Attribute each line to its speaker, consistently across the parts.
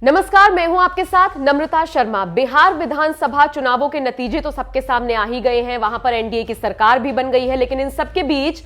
Speaker 1: नमस्कार, मैं हूं आपके साथ नम्रता शर्मा। बिहार विधानसभा चुनावों के नतीजे तो सबके सामने आ ही गए हैं। वहां पर एनडीए की सरकार भी बन गई है, लेकिन इन सबके बीच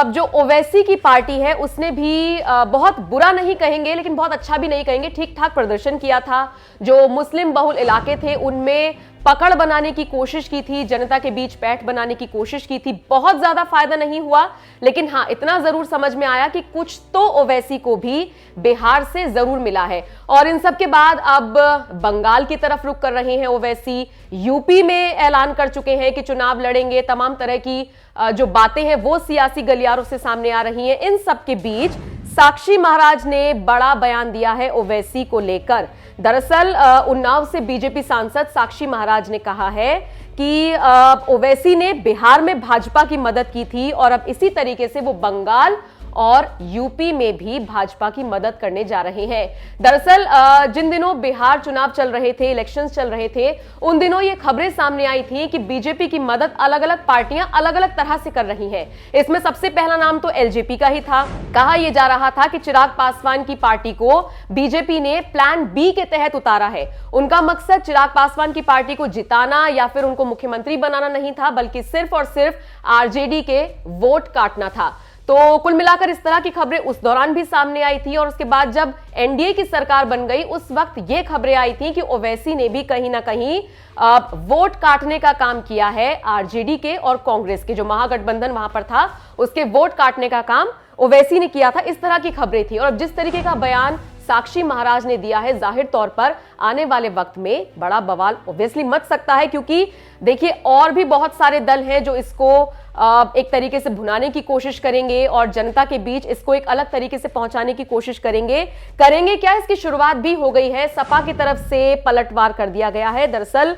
Speaker 1: जो ओवैसी की पार्टी है उसने भी बहुत बुरा नहीं कहेंगे लेकिन बहुत अच्छा भी नहीं कहेंगे, ठीक ठाक प्रदर्शन किया था। जो मुस्लिम बहुल इलाके थे उनमें पकड़ बनाने की कोशिश की थी, जनता के बीच पैठ बनाने की कोशिश की थी। बहुत ज्यादा फायदा नहीं हुआ, लेकिन हाँ इतना जरूर समझ में आया कि कुछ तो ओवैसी को भी बिहार से जरूर मिला है। और इन सब के बाद अब बंगाल की तरफ रुख कर रहे हैं ओवैसी। यूपी में ऐलान कर चुके हैं कि चुनाव लड़ेंगे। तमाम तरह की जो बातें हैं वो सियासी गलियारों से सामने आ रही हैं। इन सब के बीच साक्षी महाराज ने बड़ा बयान दिया है ओवैसी को लेकर। दरअसल उन्नाव से बीजेपी सांसद साक्षी महाराज ने कहा है कि ओवैसी ने बिहार में भाजपा की मदद की थी और अब इसी तरीके से वो बंगाल और यूपी में भी भाजपा की मदद करने जा रहे हैं। दरअसल जिन दिनों बिहार चुनाव चल रहे थे, इलेक्शंस चल रहे थे, उन दिनों ये खबरें सामने आई थी कि बीजेपी की मदद अलग अलग पार्टियां अलग अलग तरह से कर रही हैं। इसमें सबसे पहला नाम तो एलजेपी का ही था। कहा यह जा रहा था कि चिराग पासवान की पार्टी को बीजेपी ने प्लान बी के तहत उतारा है। उनका मकसद चिराग पासवान की पार्टी को जिताना या फिर उनको मुख्यमंत्री बनाना नहीं था, बल्कि सिर्फ और सिर्फ आरजेडी के वोट काटना था। तो कुल मिलाकर इस तरह की खबरें उस दौरान भी सामने आई थी। और उसके बाद जब एनडीए की सरकार बन गई उस वक्त ये खबरें आई थी कि ओवैसी ने भी कहीं ना कहीं वोट काटने का काम किया है आरजेडी के और कांग्रेस के, जो महागठबंधन वहां पर था उसके वोट काटने का काम ओवैसी ने किया था। इस तरह की खबरें थी। और अब जिस तरीके का बयान साक्षी महाराज ने दिया है, जाहिर तौर पर आने वाले वक्त में बड़ा बवाल ऑब्वियसली मच सकता है, क्योंकि देखिए और भी बहुत सारे दल हैं जो इसको एक तरीके से भुनाने की कोशिश करेंगे और जनता के बीच इसको एक अलग तरीके से पहुंचाने की कोशिश करेंगे क्या इसकी शुरुआत भी हो गई है। सपा की तरफ से पलटवार कर दिया गया है। दरअसल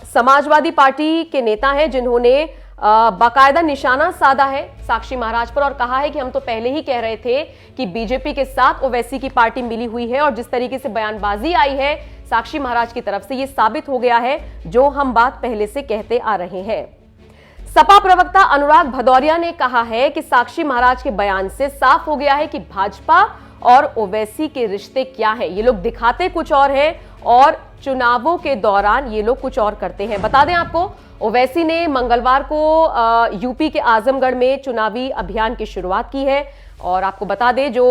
Speaker 1: समाजवादी पार्टी के नेता हैं जिन्होंने बाकायदा निशाना साधा है साक्षी महाराज पर और कहा है कि हम तो पहले ही कह रहे थे कि बीजेपी के साथ ओवैसी की पार्टी मिली हुई है। और जिस तरीके से बयानबाजी आई है साक्षी महाराज की तरफ से, यह साबित हो गया है जो हम बात पहले से कहते आ रहे हैं। सपा प्रवक्ता अनुराग भदौरिया ने कहा है कि साक्षी महाराज के बयान से साफ हो गया है कि भाजपा और ओवैसी के रिश्ते क्या है। ये लोग दिखाते कुछ और हैं और चुनावों के दौरान ये लोग कुछ और करते हैं। बता दें आपको, ओवैसी ने मंगलवार को यूपी के आजमगढ़ में चुनावी अभियान की शुरुआत की है। और आपको बता दें जो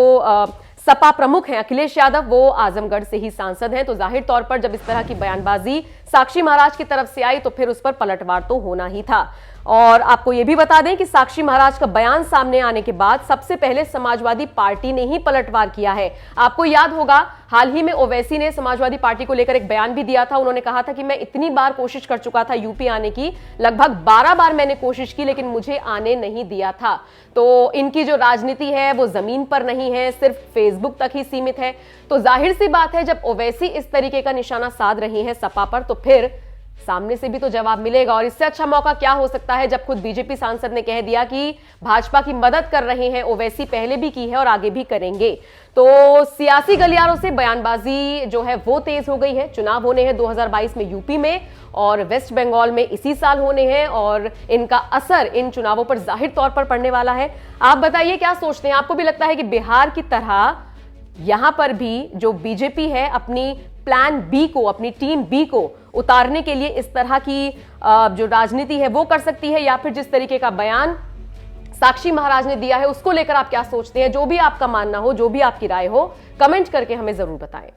Speaker 1: सपा प्रमुख हैं अखिलेश यादव, वो आजमगढ़ से ही सांसद हैं। तो जाहिर तौर पर जब इस तरह की बयानबाजी साक्षी महाराज की तरफ से आई तो फिर उस पर पलटवार तो होना ही था। और आपको यह भी बता दें कि साक्षी महाराज का बयान सामने आने के बाद सबसे पहले समाजवादी पार्टी ने ही पलटवार किया है। आपको याद होगा हाल ही में ओवैसी ने समाजवादी पार्टी को लेकर एक बयान भी दिया था। उन्होंने कहा था कि मैं इतनी बार कोशिश कर चुका था यूपी आने की, लगभग 12 बार मैंने कोशिश की लेकिन मुझे आने नहीं दिया था। तो इनकी जो राजनीति है वो जमीन पर नहीं है, सिर्फ फेसबुक तक ही सीमित है। तो जाहिर सी बात है जब ओवैसी इस तरीके का निशाना साध रही है सपा पर तो फिर सामने से भी तो जवाब मिलेगा। और इससे अच्छा मौका क्या हो सकता है जब खुद बीजेपी सांसद ने कह दिया कि भाजपा की मदद कर रहे हैं ओवैसी, पहले भी की है और आगे भी करेंगे। तो सियासी गलियारों से बयानबाजी जो है वो तेज हो गई है। चुनाव होने हैं 2022 में यूपी में और वेस्ट बंगाल में इसी साल होने हैं और इनका असर इन चुनावों पर जाहिर तौर पर पड़ने वाला है। आप बताइए क्या सोचते हैं? आपको भी लगता है कि बिहार की तरह यहां पर भी जो बीजेपी है अपनी प्लान बी को, अपनी टीम बी को उतारने के लिए इस तरह की जो राजनीति है वो कर सकती है, या फिर जिस तरीके का बयान साक्षी महाराज ने दिया है उसको लेकर आप क्या सोचते हैं? जो भी आपका मानना हो, जो भी आपकी राय हो, कमेंट करके हमें जरूर बताएं।